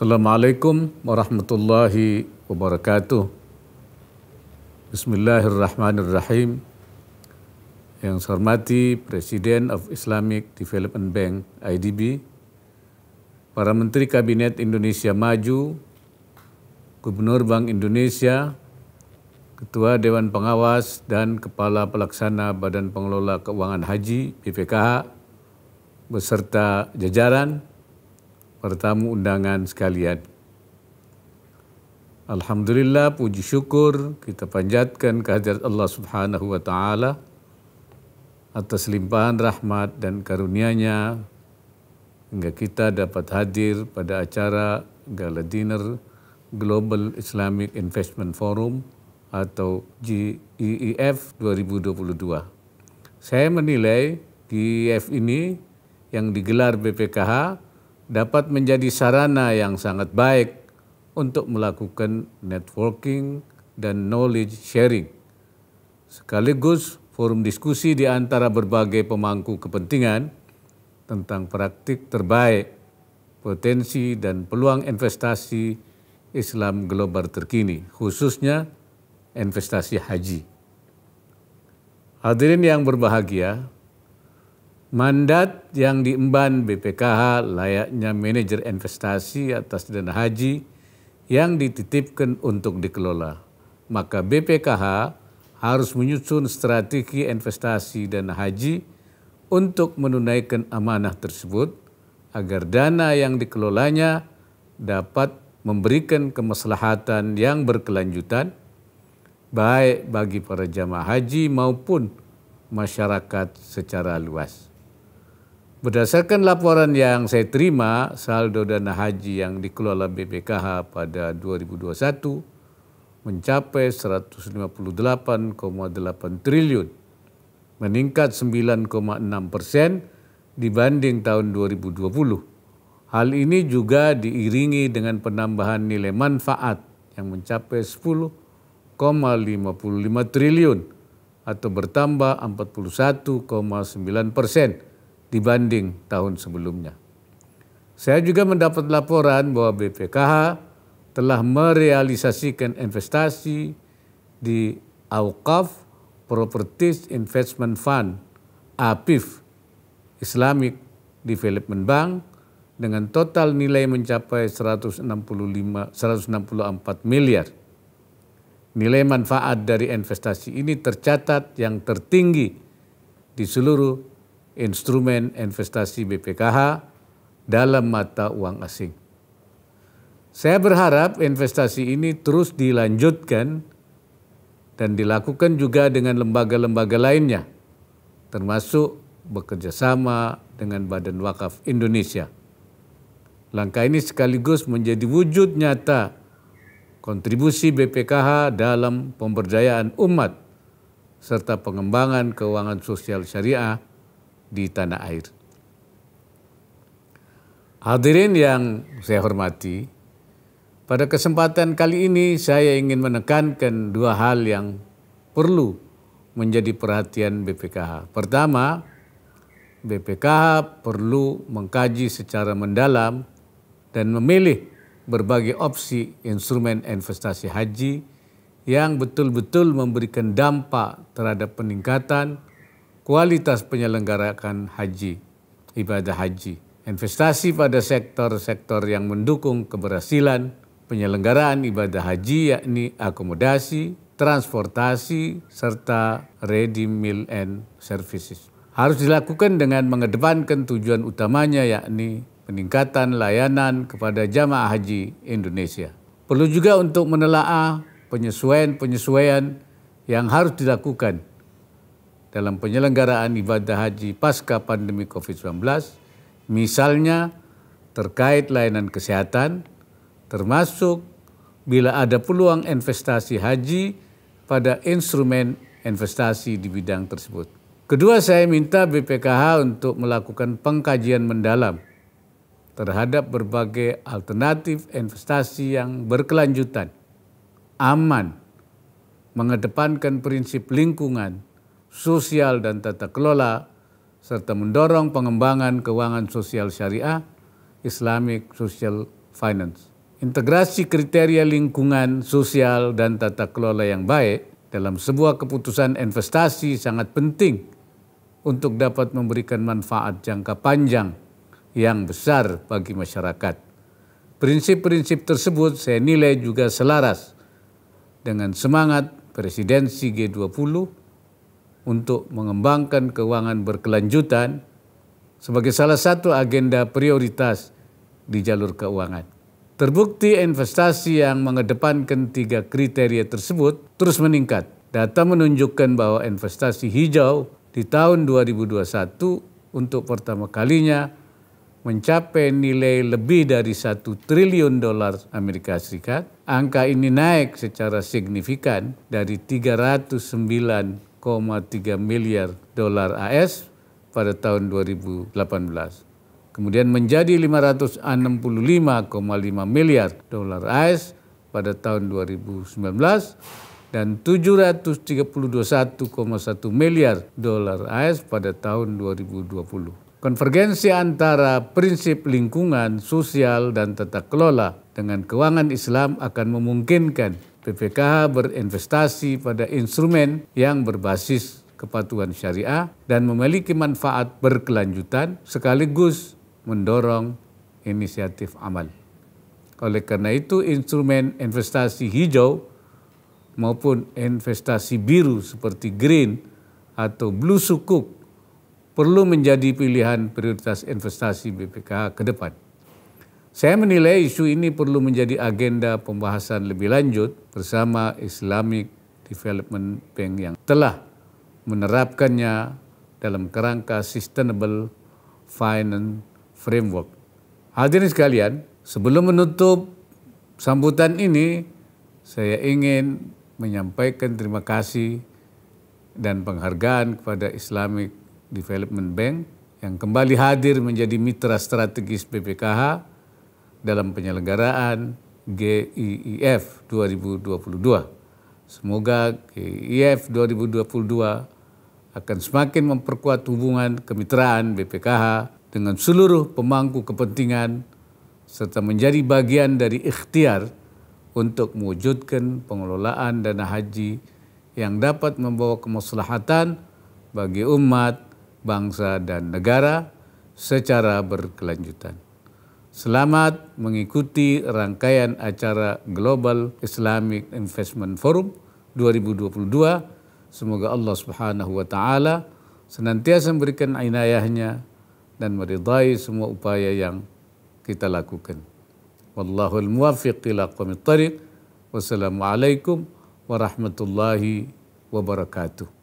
Assalamualaikum warahmatullahi wabarakatuh. Bismillahirrahmanirrahim. Yang saya hormati Presiden of Islamic Development Bank (IDB), para Menteri Kabinet Indonesia Maju, Gubernur Bank Indonesia, Ketua Dewan Pengawas dan Kepala Pelaksana Badan Pengelola Keuangan Haji (BPKH) beserta jajaran, para tamu undangan sekalian. Alhamdulillah, puji syukur kita panjatkan kehadirat Allah Subhanahu wa Ta'ala atas limpahan rahmat dan karunia-Nya hingga kita dapat hadir pada acara Gala Dinner Global Islamic Investment Forum atau GIIF 2022. Saya menilai GIIF ini yang digelar BPKH dapat menjadi sarana yang sangat baik untuk melakukan networking dan knowledge sharing, sekaligus forum diskusi di antara berbagai pemangku kepentingan tentang praktik terbaik, potensi dan peluang investasi Islam global terkini, khususnya investasi haji. Hadirin yang berbahagia, mandat yang diemban BPKH layaknya manajer investasi atas dana haji yang dititipkan untuk dikelola. Maka BPKH harus menyusun strategi investasi dana haji untuk menunaikan amanah tersebut agar dana yang dikelolanya dapat memberikan kemaslahatan yang berkelanjutan baik bagi para jamaah haji maupun masyarakat secara luas. Berdasarkan laporan yang saya terima, saldo dana haji yang dikelola BPKH pada 2021 mencapai 158,8 triliun, meningkat 9,6% dibanding tahun 2020. Hal ini juga diiringi dengan penambahan nilai manfaat yang mencapai 10,55 triliun atau bertambah 41,9% dibanding tahun sebelumnya. Saya juga mendapat laporan bahwa BPKH telah merealisasikan investasi di Awqaf Properties Investment Fund (APIF) Islamic Development Bank dengan total nilai mencapai 164 miliar. Nilai manfaat dari investasi ini tercatat yang tertinggi di seluruh instrumen investasi BPKH dalam mata uang asing. Saya berharap investasi ini terus dilanjutkan dan dilakukan juga dengan lembaga-lembaga lainnya, termasuk bekerjasama dengan Badan Wakaf Indonesia. Langkah ini sekaligus menjadi wujud nyata kontribusi BPKH dalam pemberdayaan umat serta pengembangan keuangan sosial syariah di tanah air. Hadirin yang saya hormati, pada kesempatan kali ini saya ingin menekankan dua hal yang perlu menjadi perhatian BPKH. Pertama, BPKH perlu mengkaji secara mendalam dan memilih berbagai opsi instrumen investasi haji yang betul-betul memberikan dampak terhadap peningkatan kualitas penyelenggaraan haji, ibadah haji. Investasi pada sektor-sektor yang mendukung keberhasilan penyelenggaraan ibadah haji, yakni akomodasi, transportasi, serta ready meal and services. Harus dilakukan dengan mengedepankan tujuan utamanya, yakni peningkatan layanan kepada jamaah haji Indonesia. Perlu juga untuk menelaah penyesuaian-penyesuaian yang harus dilakukan dalam penyelenggaraan ibadah haji pasca pandemi COVID-19, misalnya terkait layanan kesehatan, termasuk bila ada peluang investasi haji pada instrumen investasi di bidang tersebut. Kedua, saya minta BPKH untuk melakukan pengkajian mendalam terhadap berbagai alternatif investasi yang berkelanjutan, aman, mengedepankan prinsip lingkungan, sosial dan tata kelola, serta mendorong pengembangan keuangan sosial syariah, Islamic Social Finance. Integrasi kriteria lingkungan, sosial, dan tata kelola yang baik dalam sebuah keputusan investasi sangat penting untuk dapat memberikan manfaat jangka panjang yang besar bagi masyarakat. Prinsip-prinsip tersebut saya nilai juga selaras dengan semangat presidensi G20 untuk mengembangkan keuangan berkelanjutan sebagai salah satu agenda prioritas di jalur keuangan. Terbukti investasi yang mengedepankan 3 kriteria tersebut terus meningkat. Data menunjukkan bahwa investasi hijau di tahun 2021 untuk pertama kalinya mencapai nilai lebih dari $1 triliun Amerika Serikat. Angka ini naik secara signifikan dari 309,3 miliar dolar AS pada tahun 2018. Kemudian menjadi 565,5 miliar dolar AS pada tahun 2019 dan 731,1 miliar dolar AS pada tahun 2020. Konvergensi antara prinsip lingkungan, sosial, dan tata kelola dengan keuangan Islam akan memungkinkan BPKH berinvestasi pada instrumen yang berbasis kepatuhan syariah dan memiliki manfaat berkelanjutan sekaligus mendorong inisiatif amal. Oleh karena itu, instrumen investasi hijau maupun investasi biru seperti green atau blue sukuk perlu menjadi pilihan prioritas investasi BPKH ke depan. Saya menilai isu ini perlu menjadi agenda pembahasan lebih lanjut bersama Islamic Development Bank yang telah menerapkannya dalam kerangka Sustainable Finance Framework. Hadirin sekalian, sebelum menutup sambutan ini, saya ingin menyampaikan terima kasih dan penghargaan kepada Islamic Development Bank yang kembali hadir menjadi mitra strategis BPKH dalam penyelenggaraan GIIF 2022. Semoga GIIF 2022 akan semakin memperkuat hubungan kemitraan BPKH dengan seluruh pemangku kepentingan serta menjadi bagian dari ikhtiar untuk mewujudkan pengelolaan dana haji yang dapat membawa kemaslahatan bagi umat, bangsa, dan negara secara berkelanjutan. Selamat mengikuti rangkaian acara Global Islamic Investment Forum 2022. Semoga Allah Subhanahu wa Ta'ala senantiasa memberikan inayahnya dan meridai semua upaya yang kita lakukan. Wallahul muwaffiq ila aqwamit thariq. Wassalamualaikum warahmatullahi wabarakatuh.